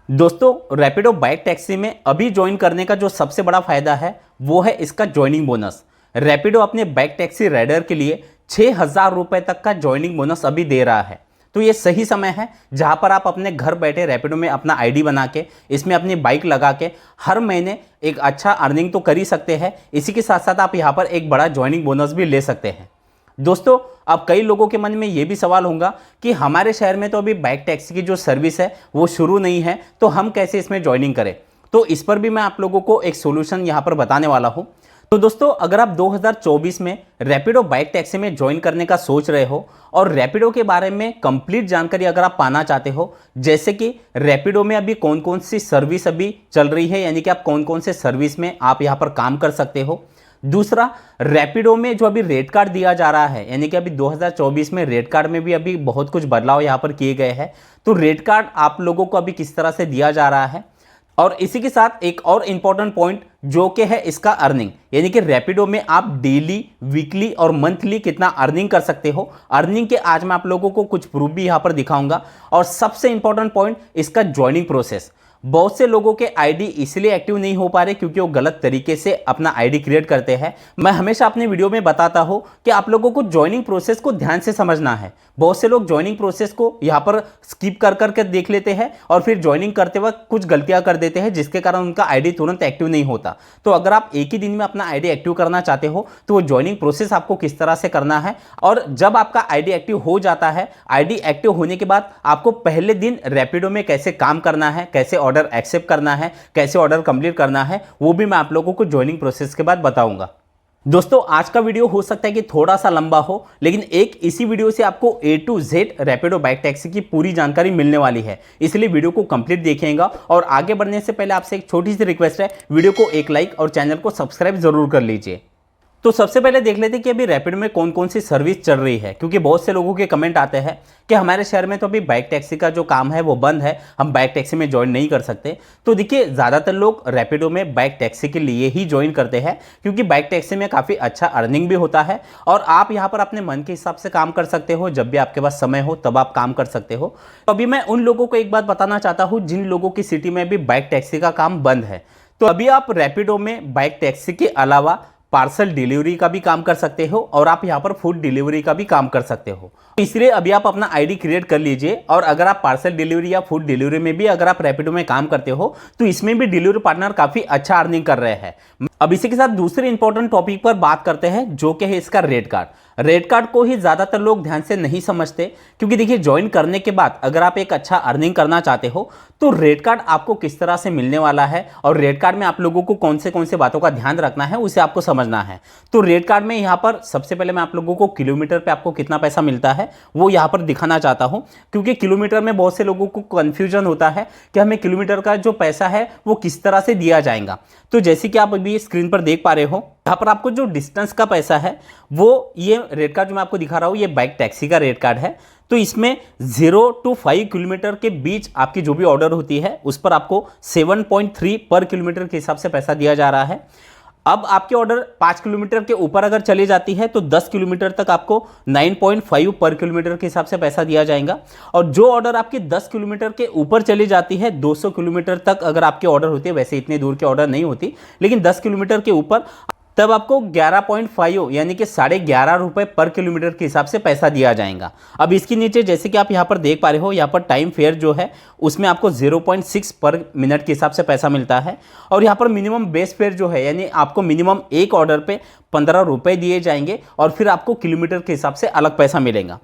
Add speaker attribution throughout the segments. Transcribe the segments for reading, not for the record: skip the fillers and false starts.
Speaker 1: दोस्तों Rapido bike taxi में अभी ज्वाइन करने का जो सबसे बड़ा फायदा है वो है इसका ज्वाइनिंग बोनस। रैपिडो अपने बाइक टैक्सी राइडर के लिए 6,000 रुपए तक का ज्वाइनिंग बोनस अभी दे रहा है। तो ये सही समय है जहां पर आप अपने घर बैठे रैपिडो में अपना आईडी बना के इसमें अपनी बाइक लगा के हर महीने एक अच्छा अर्निंग तो कर ही सकते हैं। इसी के साथ साथ आप यहाँ पर एक बड़ा ज्वाइनिंग बोनस भी ले सकते हैं। दोस्तों अब कई लोगों के मन में ये भी सवाल होगा कि हमारे शहर में तो अभी बाइक टैक्सी की जो सर्विस है वो शुरू नहीं है, तो हम कैसे इसमें ज्वाइनिंग करें। तो इस पर भी मैं आप लोगों को एक सोल्यूशन यहाँ पर बताने वाला हूँ। तो दोस्तों अगर आप 2024 में रैपिडो बाइक टैक्सी में ज्वाइन करने का सोच रहे हो और रैपिडो के बारे में कंप्लीट जानकारी अगर आप पाना चाहते हो, जैसे कि रैपिडो में अभी कौन कौन सी सर्विस अभी चल रही है, यानी कि आप कौन कौन से सर्विस में आप यहाँ पर काम कर सकते हो। दूसरा, रैपिडो में जो अभी रेट कार्ड दिया जा रहा है, यानी कि अभी 2024 में रेट कार्ड में भी अभी बहुत कुछ बदलाव यहाँ पर किए गए हैं। तो रेट कार्ड आप लोगों को अभी किस तरह से दिया जा रहा है, और इसी के साथ एक और इंपॉर्टेंट पॉइंट जो कि है इसका अर्निंग, यानी कि रैपिडो में आप डेली, वीकली और मंथली कितना अर्निंग कर सकते हो। अर्निंग के आज मैं आप लोगों को कुछ प्रूफ भी यहाँ पर दिखाऊंगा। और सबसे इंपॉर्टेंट पॉइंट इसका ज्वाइनिंग प्रोसेस। बहुत से लोगों के आईडी इसलिए एक्टिव नहीं हो पा रहे क्योंकि वो गलत तरीके से अपना आईडी क्रिएट करते हैं। मैं हमेशा अपने वीडियो में बताता हूं कि आप लोगों को ज्वाइनिंग प्रोसेस को ध्यान से समझना है। बहुत से लोग ज्वाइनिंग प्रोसेस को यहाँ पर स्किप कर करके देख लेते हैं और फिर ज्वाइनिंग करते वक्त कुछ गलतियां कर देते हैं, जिसके कारण उनका आईडी तुरंत एक्टिव नहीं होता। तो अगर आप एक ही दिन में अपना आईडी एक्टिव करना चाहते हो तो वो ज्वाइनिंग प्रोसेस आपको किस तरह से करना है, और जब आपका आईडी एक्टिव हो जाता है, आईडी एक्टिव होने के बाद आपको पहले दिन रैपिडो में कैसे काम करना है, कैसे ऑर्डर एक्सेप्ट करना है, कैसे ऑर्डर कंप्लीट करना है, वो भी मैं आप लोगों को ज्वाइनिंग प्रोसेस के बाद बताऊंगा। दोस्तों आज का वीडियो हो सकता है कि थोड़ा सा लंबा हो, लेकिन एक इसी वीडियो से आपको A to Z Rapido bike taxi की पूरी जानकारी मिलने वाली है, इसलिए वीडियो को कंप्लीट देखिएगा। और आगे बढ़ने से पहले आपसे एक छोटी सी रिक्वेस्ट है, वीडियो को एक लाइक और चैनल को सब्सक्राइब जरूर कर लीजिए। तो सबसे पहले देख लेते हैं कि अभी रैपिडो में कौन कौन सी सर्विस चल रही है, क्योंकि बहुत से लोगों के कमेंट आते हैं कि हमारे शहर में तो अभी बाइक टैक्सी का जो काम है वो बंद है, हम बाइक टैक्सी में ज्वाइन नहीं कर सकते। तो देखिए ज़्यादातर लोग रैपिडो में बाइक टैक्सी के लिए ही ज्वाइन करते हैं, क्योंकि बाइक टैक्सी में काफ़ी अच्छा अर्निंग भी होता है और आप यहाँ पर अपने मन के हिसाब से काम कर सकते हो। जब भी आपके पास समय हो तब आप काम कर सकते हो। तो अभी मैं उन लोगों को एक बात बताना चाहता हूँ जिन लोगों की सिटी में भी बाइक टैक्सी का काम बंद है। तो अभी आप रैपिडो में बाइक टैक्सी के अलावा पार्सल डिलीवरी का भी काम कर सकते हो और आप यहाँ पर फूड डिलीवरी का भी काम कर सकते हो। इसलिए अभी आप अपना आईडी क्रिएट कर लीजिए, और अगर आप पार्सल डिलीवरी या फूड डिलीवरी में भी अगर आप रैपिडो में काम करते हो तो इसमें भी डिलीवरी पार्टनर काफी अच्छा अर्निंग कर रहे हैं। अब इसी के साथ दूसरे इंपॉर्टेंट टॉपिक पर बात करते हैं, जो कि है इसका रेट कार्ड। रेट कार्ड को ही ज्यादातर लोग ध्यान से नहीं समझते, क्योंकि देखिए ज्वाइन करने के बाद अगर आप एक अच्छा अर्निंग करना चाहते हो तो रेट कार्ड आपको किस तरह से मिलने वाला है और रेट कार्ड में आप लोगों को कौन से बातों का ध्यान रखना है उसे आपको समझना है। तो रेट कार्ड में यहाँ पर सबसे पहले मैं आप लोगों को किलोमीटर पे आपको कितना पैसा मिलता है वो यहाँ पर दिखाना चाहता हूँ, क्योंकि किलोमीटर में बहुत से लोगों को कंफ्यूजन होता है कि हमें किलोमीटर का जो पैसा है वो किस तरह से दिया जाएगा। तो जैसे कि आप अभी स्क्रीन पर देख पा रहे हो, यहाँ पर आपको जो डिस्टेंस का पैसा है वो ये रेट कार्ड जो मैं आपको दिखा रहा हूँ ये बाइक टैक्सी का रेट कार्ड है। तो इसमें 0 to 5 किलोमीटर के बीच आपकी जो भी ऑर्डर होती है उस पर आपको 7.3 पर किलोमीटर के हिसाब से पैसा दिया जा रहा है। अब आपके ऑर्डर 5 किलोमीटर के ऊपर अगर चली जाती है तो 10 किलोमीटर तक आपको 9.5 पर किलोमीटर के हिसाब से पैसा दिया जाएगा। और जो ऑर्डर आपकी 10 किलोमीटर के ऊपर चली जाती है, 200 किलोमीटर तक अगर आपके ऑर्डर होती है, वैसे इतनी दूर के ऑर्डर नहीं होती, लेकिन 10 किलोमीटर के ऊपर तब आपको 11.5 यानी कि 11.5 रुपए पर किलोमीटर के हिसाब से पैसा दिया जाएगा। अब इसके नीचे जैसे कि आप यहाँ पर देख पा रहे हो, यहाँ पर टाइम फेयर जो है उसमें आपको 0.6 पर मिनट के हिसाब से पैसा मिलता है। और यहाँ पर मिनिमम बेस फेयर जो है, यानी आपको मिनिमम एक ऑर्डर पे 15 रुपए दिए जाएंगे और फिर आपको किलोमीटर के हिसाब से अलग पैसा मिलेगा।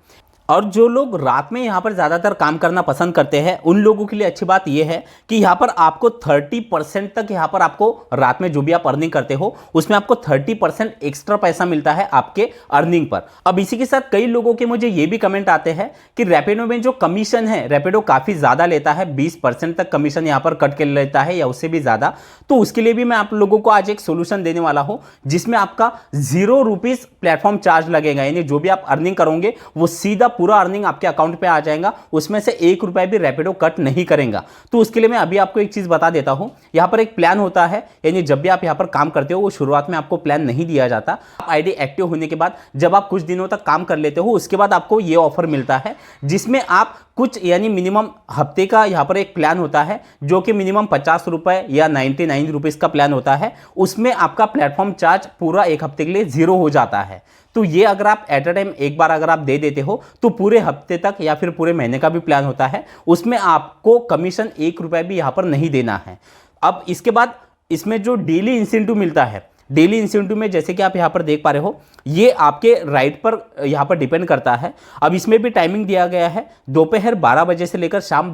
Speaker 1: और जो लोग रात में यहाँ पर ज़्यादातर काम करना पसंद करते हैं उन लोगों के लिए अच्छी बात यह है कि यहाँ पर आपको 30% तक यहाँ पर आपको रात में जो भी आप अर्निंग करते हो उसमें आपको 30% एक्स्ट्रा पैसा मिलता है आपके अर्निंग पर। अब इसी के साथ कई लोगों के मुझे ये भी कमेंट आते हैं कि रैपिडो में जो कमीशन है, रैपिडो काफ़ी ज़्यादा लेता है, 20% तक कमीशन यहाँ पर कट कर लेता है या उससे भी ज़्यादा। तो उसके लिए भी मैं आप लोगों को आज एक सोल्यूशन देने वाला हूँ जिसमें आपका 0 रुपीज़ प्लेटफॉर्म चार्ज लगेगा, यानी जो भी आप अर्निंग करोगे वो सीधा पूरा अर्निंग आपके अकाउंट पे आ जाएगा, उसमें से 1 रुपया भी रैपिडो कट नहीं करेगा। तो उसके लिए मैं अभी आपको एक चीज़ बता देता हूँ। यहाँ पर एक प्लान होता है, यानी जब भी आप यहाँ पर काम करते हो वो शुरुआत में आपको प्लान नहीं दिया जाता। आप आईडी एक्टिव होने के बाद जब आप कुछ दिनों तक काम कर लेते हो उसके बाद आपको ये ऑफर मिलता है, जिसमें आप कुछ यानी मिनिमम हफ्ते का यहाँ पर एक प्लान होता है जो कि मिनिमम 50 रुपये या 99 रुपीज़ का प्लान होता है। उसमें आपका प्लेटफॉर्म चार्ज पूरा एक हफ्ते के लिए 0 हो जाता है। तो ये अगर आप एट अ टाइम एक बार अगर आप दे देते हो तो पूरे हफ्ते तक या फिर पूरे महीने का भी प्लान होता है, उसमें आपको कमीशन 1 रुपया भी यहाँ पर नहीं देना है। अब इसके बाद इसमें जो डेली इंसेंटिव मिलता है, डेली इंसेंटिव में जैसे कि आप यहाँ पर देख पा रहे हो, ये आपके राइड पर यहाँ पर डिपेंड करता है। अब इसमें भी टाइमिंग दिया गया है, दोपहर 12 बजे से लेकर शाम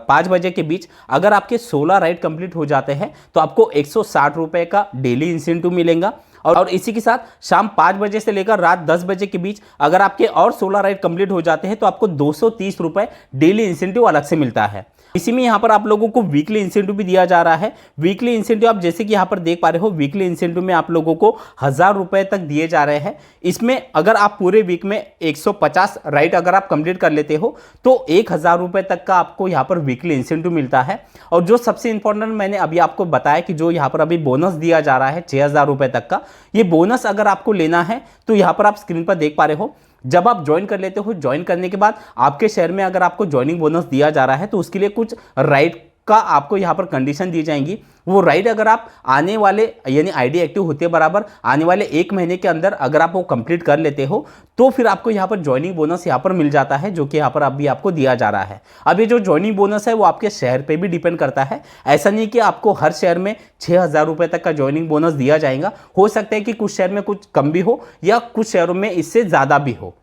Speaker 1: 5 बजे के बीच अगर आपके 16 राइड कंप्लीट हो जाते हैं तो आपको 160 रुपये का डेली इंसेंटिव मिलेगा। और इसी के साथ शाम 5 बजे से लेकर रात 10 बजे के बीच अगर आपके और 16 राइड कंप्लीट हो जाते हैं तो आपको 230 रुपये डेली इंसेंटिव अलग से मिलता है। इसी में यहाँ पर आप लोगों को वीकली इंसेंटिव भी दिया जा रहा है। वीकली इंसेंटिव आप जैसे कि यहाँ पर देख पा रहे हो, वीकली इंसेंटिव में आप लोगों को 1000 रुपये तक दिए जा रहे हैं। इसमें अगर आप पूरे वीक में 150 राइड अगर आप कंप्लीट कर लेते हो तो 1000 रुपये तक का आपको यहाँ पर वीकली इंसेंटिव मिलता है। और जो सबसे इंपॉर्टेंट मैंने अभी आपको बताया कि जो यहाँ पर अभी बोनस दिया जा रहा है 6000 रुपये तक का, ये बोनस अगर आपको लेना है तो यहाँ पर आप स्क्रीन पर देख पा रहे हो, जब आप ज्वाइन कर लेते हो, ज्वाइन करने के बाद आपके शहर में अगर आपको ज्वाइनिंग बोनस दिया जा रहा है तो उसके लिए कुछ राइड का आपको यहाँ पर कंडीशन दी जाएंगी। वो राइड अगर आप आने वाले यानी आईडी एक्टिव होते बराबर आने वाले 1 महीने के अंदर अगर आप वो कंप्लीट कर लेते हो तो फिर आपको यहाँ पर ज्वाइनिंग बोनस यहाँ पर मिल जाता है, जो कि यहाँ पर अभी आपको दिया जा रहा है। अब ये जो ज्वाइनिंग बोनस है वो आपके शहर पे भी डिपेंड करता है। ऐसा नहीं कि आपको हर शहर में 6000 रुपये तक का ज्वाइनिंग बोनस दिया जाएगा। हो सकता है कि कुछ शहर में कुछ कम भी हो या कुछ शहरों में इससे ज़्यादा भी हो।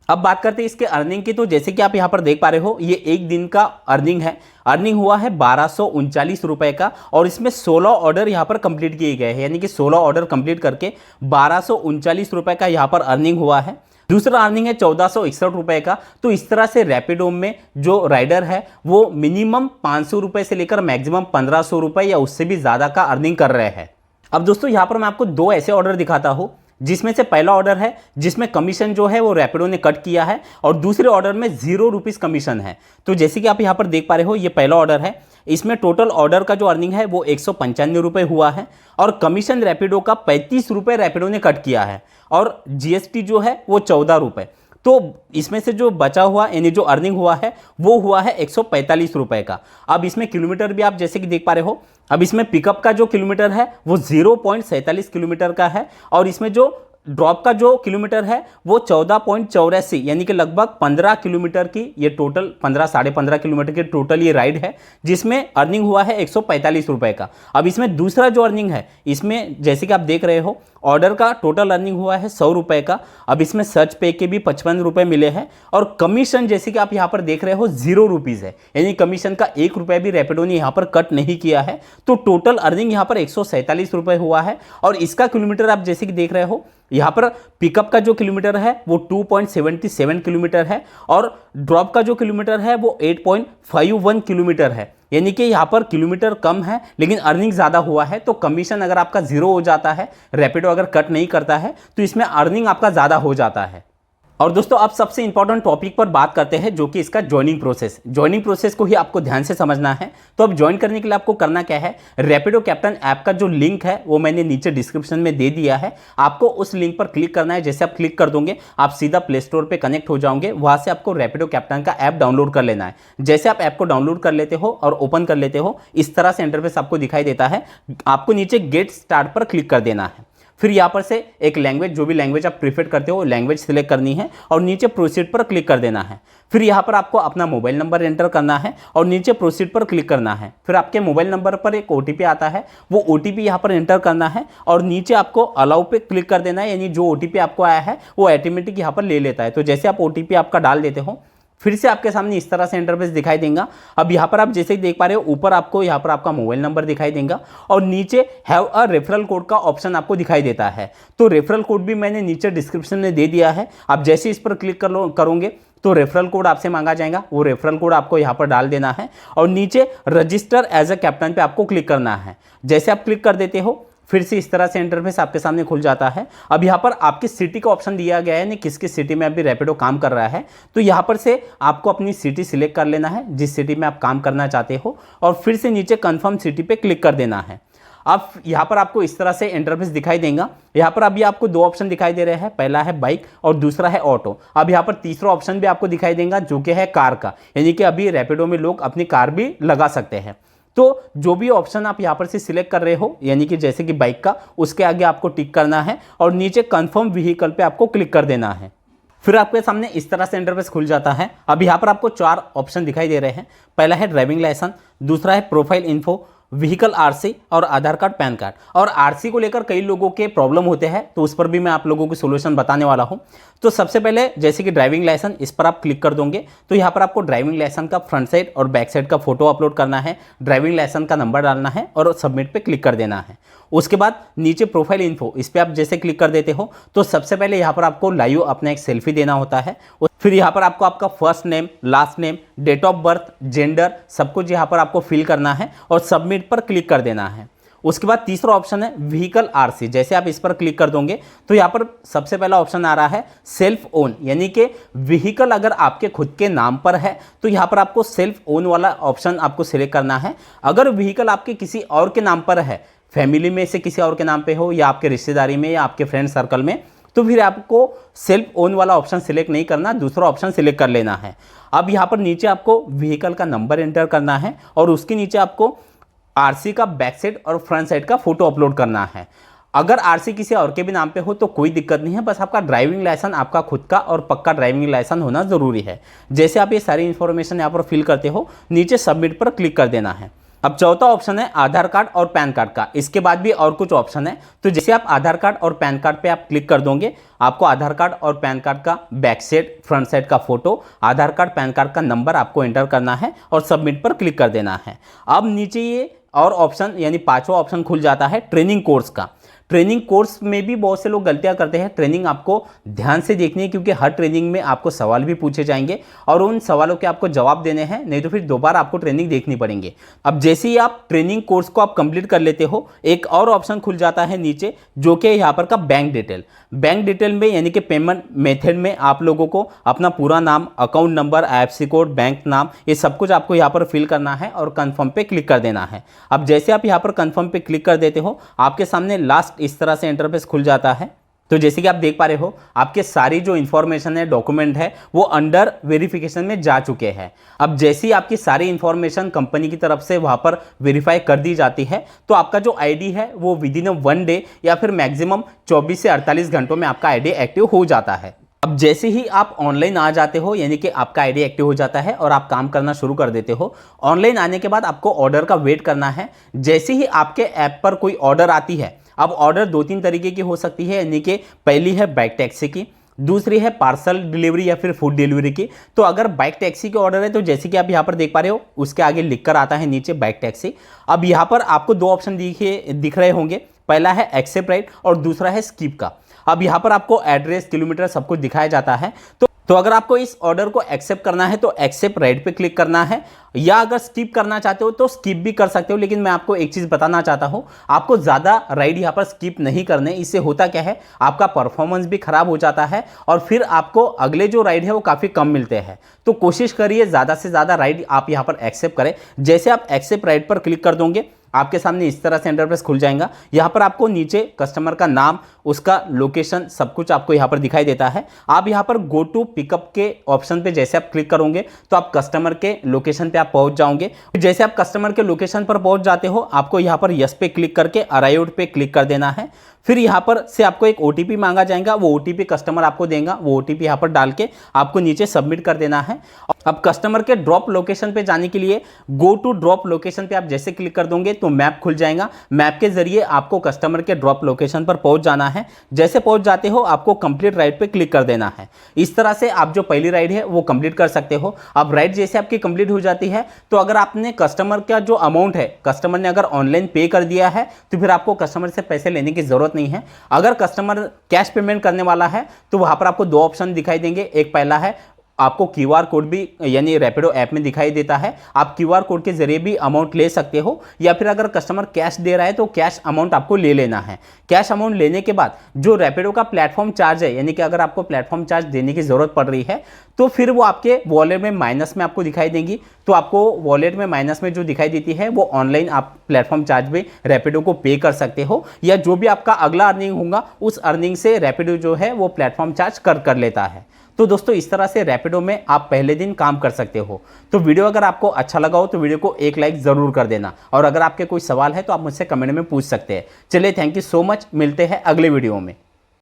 Speaker 1: अब बात करते हैं इसके अर्निंग की। तो जैसे कि आप यहाँ पर देख पा रहे हो, ये एक दिन का अर्निंग है। अर्निंग हुआ है 1239 रुपये का और इसमें 16 ऑर्डर यहाँ पर कंप्लीट किए गए हैं, यानी कि 16 ऑर्डर कंप्लीट करके 1239 रुपये का यहाँ पर अर्निंग हुआ है। दूसरा अर्निंग है 1461 रुपये का। तो इस तरह से रैपिडो में जो राइडर है वो मिनिमम 500 रुपये से लेकर मैक्सिमम 1500 रुपये या उससे भी ज़्यादा का अर्निंग कर रहे हैं। अब दोस्तों यहाँ पर मैं आपको 2 ऐसे ऑर्डर दिखाता हूँ, जिसमें से पहला ऑर्डर है जिसमें कमीशन जो है वो रैपिडो ने कट किया है और दूसरे ऑर्डर में 0 रुपीज़ कमीशन है। तो जैसे कि आप यहाँ पर देख पा रहे हो, ये पहला ऑर्डर है। इसमें टोटल ऑर्डर का जो अर्निंग है वो 195 रुपये हुआ है और कमीशन रैपिडो का 35 रुपये रैपिडो ने कट किया है और जीएसटी जो है वो 14 रुपये। तो इसमें से जो बचा हुआ यानी जो अर्निंग हुआ है वो हुआ है 145 रुपये का। अब इसमें किलोमीटर भी आप जैसे कि देख पा रहे हो, अब इसमें पिकअप का जो किलोमीटर है वो 0.47 किलोमीटर का है और इसमें जो ड्रॉप का जो किलोमीटर है वो 14.84 यानी कि लगभग 15 किलोमीटर की ये टोटल 15-15.5 किलोमीटर की टोटल ये राइड है, जिसमें अर्निंग हुआ है 145 रुपये का। अब इसमें दूसरा जो अर्निंग है, इसमें जैसे कि आप देख रहे हो ऑर्डर का टोटल अर्निंग हुआ है 100 रुपये का। अब इसमें सर्च पे के भी 55 रुपये मिले हैं और कमीशन जैसे कि आप यहाँ पर देख रहे हो 0 रुपीज़ है, यानी कमीशन का 1 रुपया भी रैपिडो ने यहाँ पर कट नहीं किया है। तो टोटल अर्निंग यहाँ पर 147 रुपये हुआ है और इसका किलोमीटर आप जैसे कि देख रहे हो, यहाँ पर पिकअप का जो किलोमीटर है वो 2.77 किलोमीटर है और ड्रॉप का जो किलोमीटर है वो 8.51 किलोमीटर है, यानी कि यहाँ पर किलोमीटर कम है लेकिन अर्निंग ज़्यादा हुआ है। तो कमीशन अगर आपका 0 हो जाता है, रैपिडो अगर कट नहीं करता है, तो इसमें अर्निंग आपका ज़्यादा हो जाता है। और दोस्तों अब सबसे इंपॉर्टेंट टॉपिक पर बात करते हैं, जो कि इसका ज्वाइनिंग प्रोसेस। ज्वाइनिंग प्रोसेस को ही आपको ध्यान से समझना है। तो अब ज्वाइन करने के लिए आपको करना क्या है, रैपिडो कैप्टन ऐप का जो लिंक है वो मैंने नीचे डिस्क्रिप्शन में दे दिया है। आपको उस लिंक पर क्लिक करना है। जैसे आप क्लिक कर दोगे आप सीधा प्ले स्टोर पर कनेक्ट हो जाओगे। वहाँ से आपको रैपिडो कैप्टन का ऐप डाउनलोड कर लेना है। जैसे आप ऐप को डाउनलोड कर लेते हो और ओपन कर लेते हो, इस तरह से इंटरफेस आपको दिखाई देता है। आपको नीचे गेट स्टार्ट पर क्लिक कर देना है। फिर यहाँ पर से एक लैंग्वेज, जो भी लैंग्वेज आप प्रीफर करते हो लैंग्वेज सिलेक्ट करनी है और नीचे प्रोसीड पर क्लिक कर देना है। फिर यहाँ पर आपको अपना मोबाइल नंबर एंटर करना है और नीचे प्रोसीड पर क्लिक करना है। फिर आपके मोबाइल नंबर पर एक OTP आता है, वो OTP यहाँ पर एंटर करना है और नीचे आपको अलाउ पे क्लिक कर देना है, यानी जो OTP आपको आया है वो ऑटोमेटिक यहाँ पर ले लेता है। तो जैसे आप OTP आपका डाल देते हो, फिर से आपके सामने इस तरह से इंटरफेस दिखाई देगा। अब यहाँ पर आप जैसे देख पा रहे हो, ऊपर आपको यहाँ पर आपका मोबाइल नंबर दिखाई देगा और नीचे हैव अ रेफरल कोड का ऑप्शन आपको दिखाई देता है। तो रेफरल कोड भी मैंने नीचे डिस्क्रिप्शन में दे दिया है। आप जैसे इस पर क्लिक करोगे तो रेफरल कोड आपसे मांगा जाएगा। वो रेफरल कोड आपको यहाँ पर डाल देना है और नीचे रजिस्टर एज अ कैप्टन पे आपको क्लिक करना है। जैसे आप क्लिक कर देते हो, फिर से इस तरह से इंटरफेस आपके सामने खुल जाता है। अब यहाँ पर आपकी सिटी का ऑप्शन दिया गया है, यानी किस किस सिटी में अभी रैपिडो काम कर रहा है। तो यहाँ पर से आपको अपनी सिटी सिलेक्ट कर लेना है, जिस सिटी में आप काम करना चाहते हो, और फिर से नीचे कंफर्म सिटी पे क्लिक कर देना है। अब यहाँ पर आपको इस तरह से इंटरफेस दिखाई देगा। यहाँ पर अभी आपको दो ऑप्शन दिखाई दे रहे हैं, पहला है बाइक और दूसरा है ऑटो। अब यहाँ पर तीसरा ऑप्शन भी आपको दिखाई देगा जो कि है कार का, यानी कि अभी रैपिडो में लोग अपनी कार भी लगा सकते हैं। तो जो भी ऑप्शन आप यहाँ पर से सिलेक्ट कर रहे हो, यानी कि जैसे कि बाइक का, उसके आगे आपको टिक करना है और नीचे कंफर्म व्हीकल पे आपको क्लिक कर देना है। फिर आपके सामने इस तरह से इंटरफेस खुल जाता है। अब यहाँ पर आपको 4 ऑप्शन दिखाई दे रहे हैं। पहला है ड्राइविंग लाइसेंस, दूसरा है प्रोफाइल इन्फो, व्हीकल आरसी और आधार कार्ड पैन कार्ड। और आरसी को लेकर कई लोगों के प्रॉब्लम होते हैं, तो उस पर भी मैं आप लोगों को सोल्यूशन बताने वाला हूं। तो सबसे पहले जैसे कि ड्राइविंग लाइसेंस, इस पर आप क्लिक कर दोगे तो यहाँ पर आपको ड्राइविंग लाइसेंस का फ्रंट साइड और बैक साइड का फोटो अपलोड करना है, ड्राइविंग लाइसेंस का नंबर डालना है और सबमिट पे क्लिक कर देना है। उसके बाद नीचे प्रोफाइल इन्फो, इस पर आप जैसे क्लिक कर देते हो तो सबसे पहले यहाँ पर आपको लाइव अपना एक सेल्फी देना होता है। फिर यहाँ पर आपको आपका first name, last name, date of birth, gender, सब कुछ यहाँ पर आपको फिल करना है और सबमिट पर क्लिक कर देना है। उसके बाद तीसरा ऑप्शन है व्हीकल आरसी, जैसे आप इस पर क्लिक कर दोगे तो यहाँ पर सबसे पहला ऑप्शन आ रहा है सेल्फ ओन, यानी कि व्हीकल अगर आपके खुद के नाम पर है तो यहाँ पर आपको सेल्फ ओन वाला ऑप्शन आपको सिलेक्ट करना है। अगर व्हीकल आपके किसी और के नाम पर है, फैमिली में से किसी और के नाम पे हो या आपके रिश्तेदारी में या आपके फ्रेंड सर्कल में, तो फिर आपको सेल्फ ओन वाला ऑप्शन सिलेक्ट नहीं करना, दूसरा ऑप्शन सिलेक्ट कर लेना है। अब यहाँ पर नीचे आपको व्हीकल का नंबर एंटर करना है और उसके नीचे आपको आरसी का बैक साइड और फ्रंट साइड का फोटो अपलोड करना है। अगर आरसी किसी और के भी नाम पे हो तो कोई दिक्कत नहीं है, बस आपका ड्राइविंग लाइसेंस आपका खुद का और पक्का ड्राइविंग लाइसेंस होना जरूरी है। जैसे आप ये सारी इंफॉर्मेशन यहाँ पर फिल करते हो, नीचे सबमिट पर क्लिक कर देना है। अब चौथा ऑप्शन है आधार कार्ड और पैन कार्ड का। इसके बाद भी और कुछ ऑप्शन है, तो जैसे आप आधार कार्ड और पैन कार्ड पे आप क्लिक कर दोगे, आपको आधार कार्ड और पैन कार्ड का बैक साइड फ्रंट साइड का फोटो, आधार कार्ड पैन कार्ड का नंबर आपको एंटर करना है और सबमिट पर क्लिक कर देना है। अब नीचे ये और ऑप्शन यानी पांचवा ऑप्शन खुल जाता है ट्रेनिंग कोर्स का। ट्रेनिंग कोर्स में भी बहुत से लोग गलतियां करते हैं। ट्रेनिंग आपको ध्यान से देखनी है, क्योंकि हर ट्रेनिंग में आपको सवाल भी पूछे जाएंगे और उन सवालों के आपको जवाब देने हैं, नहीं तो फिर दोबारा आपको ट्रेनिंग देखनी पड़ेंगे। अब जैसे ही आप ट्रेनिंग कोर्स को आप कंप्लीट कर लेते हो, एक और ऑप्शन खुल जाता है नीचे, जो कि यहाँ पर का बैंक डिटेल। बैंक डिटेल में यानी कि पेमेंट मेथड में आप लोगों को अपना पूरा नाम, account number, IFSC code, bank नाम, ये सब कुछ आपको यहाँ पर फिल करना है और कंफर्म पे क्लिक कर देना है। अब जैसे आप यहाँ पर कंफर्म पे क्लिक कर देते हो, आपके सामने लास्ट इस तरह से इंटरफेस खुल जाता है। तो जैसे कि आप देख पा रहे हो, आपके सारी जो इंफॉर्मेशन है, डॉक्यूमेंट है, वो अंडर वेरिफिकेशन में जा चुके हैं। अब जैसे ही आपकी सारी इंफॉर्मेशन कंपनी की तरफ से वहां पर वेरीफाई कर दी जाती है, तो आपका जो आईडी है वो विदिन 1 डे या फिर मैक्सिमम 24 से 48 घंटों में आपका आईडी एक्टिव हो जाता है। अब जैसे ही आप ऑनलाइन आ जाते हो, यानी कि आपका आईडी एक्टिव हो जाता है और आप काम करना शुरू कर देते हो। ऑनलाइन आने के बाद आपको ऑर्डर का वेट करना है। जैसे ही आपके ऐप पर कोई ऑर्डर आती है, अब ऑर्डर 2-3 तरीके की हो सकती है, यानी कि पहली है बाइक टैक्सी की, दूसरी है पार्सल डिलीवरी या फिर फूड डिलीवरी की। तो अगर बाइक टैक्सी के ऑर्डर है तो जैसे कि आप यहाँ पर देख पा रहे हो, उसके आगे लिखकर आता है नीचे बाइक टैक्सी। अब यहाँ पर आपको 2 ऑप्शन दिख रहे होंगे, पहला है एक्सेप्ट राइट और दूसरा है स्किप का। अब यहाँ पर आपको एड्रेस, किलोमीटर सब कुछ दिखाया जाता है। तो अगर आपको इस ऑर्डर को एक्सेप्ट करना है तो एक्सेप्ट राइट पे क्लिक करना है, या अगर स्किप करना चाहते हो तो स्किप भी कर सकते हो। लेकिन मैं आपको एक चीज़ बताना चाहता हूं, आपको ज़्यादा राइड यहाँ पर स्किप नहीं करने। इससे होता क्या है, आपका परफॉर्मेंस भी खराब हो जाता है और फिर आपको अगले जो राइड है वो काफ़ी कम मिलते हैं। तो कोशिश करिए ज़्यादा से ज़्यादा राइड आप यहाँ पर एक्सेप्ट करें। जैसे आप एक्सेप्ट राइट पर क्लिक कर दोगे, आपके सामने इस तरह से इंटरफेस खुल जाएगा। यहाँ पर आपको नीचे कस्टमर का नाम, उसका लोकेशन, सब कुछ आपको यहाँ पर दिखाई देता है। आप यहाँ पर गो टू पिकअप के ऑप्शन पे जैसे आप क्लिक करोगे तो आप कस्टमर के लोकेशन पे आप पहुँच जाओगे। जैसे आप कस्टमर के लोकेशन पर पहुँच जाते हो, आपको यहाँ पर यस पे क्लिक करके अराइव्ड पे क्लिक कर देना है। फिर यहाँ पर से आपको एक OTP मांगा जाएगा, वो OTP कस्टमर आपको देगा, वो OTP यहाँ पर डाल के आपको नीचे सबमिट कर देना है। अब कस्टमर के ड्रॉप लोकेशन पे जाने के लिए गो टू ड्रॉप लोकेशन पे आप जैसे क्लिक कर दोगे तो मैप खुल जाएगा। मैप के जरिए आपको कस्टमर के ड्रॉप लोकेशन पर पहुंच जाना है। जैसे पहुंच जाते हो, आपको कंप्लीट राइड पे क्लिक कर देना है। इस तरह से आप जो पहली राइड है वो कंप्लीट कर सकते हो। अब राइड जैसे आपकी कंप्लीट हो जाती है, तो अगर आपने कस्टमर का जो अमाउंट है, कस्टमर ने अगर ऑनलाइन पे कर दिया है तो फिर आपको कस्टमर से पैसे लेने की जरूरत नहीं है। अगर कस्टमर कैश पेमेंट करने वाला है तो वहां पर आपको 2 ऑप्शन दिखाई देंगे। एक पहला है आपको क्यूआर कोड भी यानी रैपिडो ऐप में दिखाई देता है। आप क्यूआर कोड के जरिए भी अमाउंट ले सकते हो, या फिर अगर कस्टमर कैश दे रहा है तो कैश अमाउंट आपको ले लेना है। कैश अमाउंट लेने के बाद जो रैपिडो का प्लेटफॉर्म चार्ज है, यानी कि अगर आपको प्लेटफॉर्म चार्ज देने की जरूरत पड़ रही है तो फिर वो आपके वॉलेट में माइनस में आपको दिखाई देंगी। तो आपको वॉलेट में माइनस में जो दिखाई देती है वो ऑनलाइन आप प्लेटफॉर्म चार्ज में रैपिडो को पे कर सकते हो, या जो भी आपका अगला अर्निंग होगा उस अर्निंग से रैपिडो जो है वो प्लेटफॉर्म चार्ज कर लेता है। तो दोस्तों इस तरह से रैपिडो में आप पहले दिन काम कर सकते हो। तो वीडियो अगर आपको अच्छा लगा हो तो वीडियो को एक लाइक जरूर कर देना, और अगर आपके कोई सवाल है तो आप मुझसे कमेंट में पूछ सकते हैं। चलिए, थैंक यू सो मच, मिलते हैं अगले वीडियो में।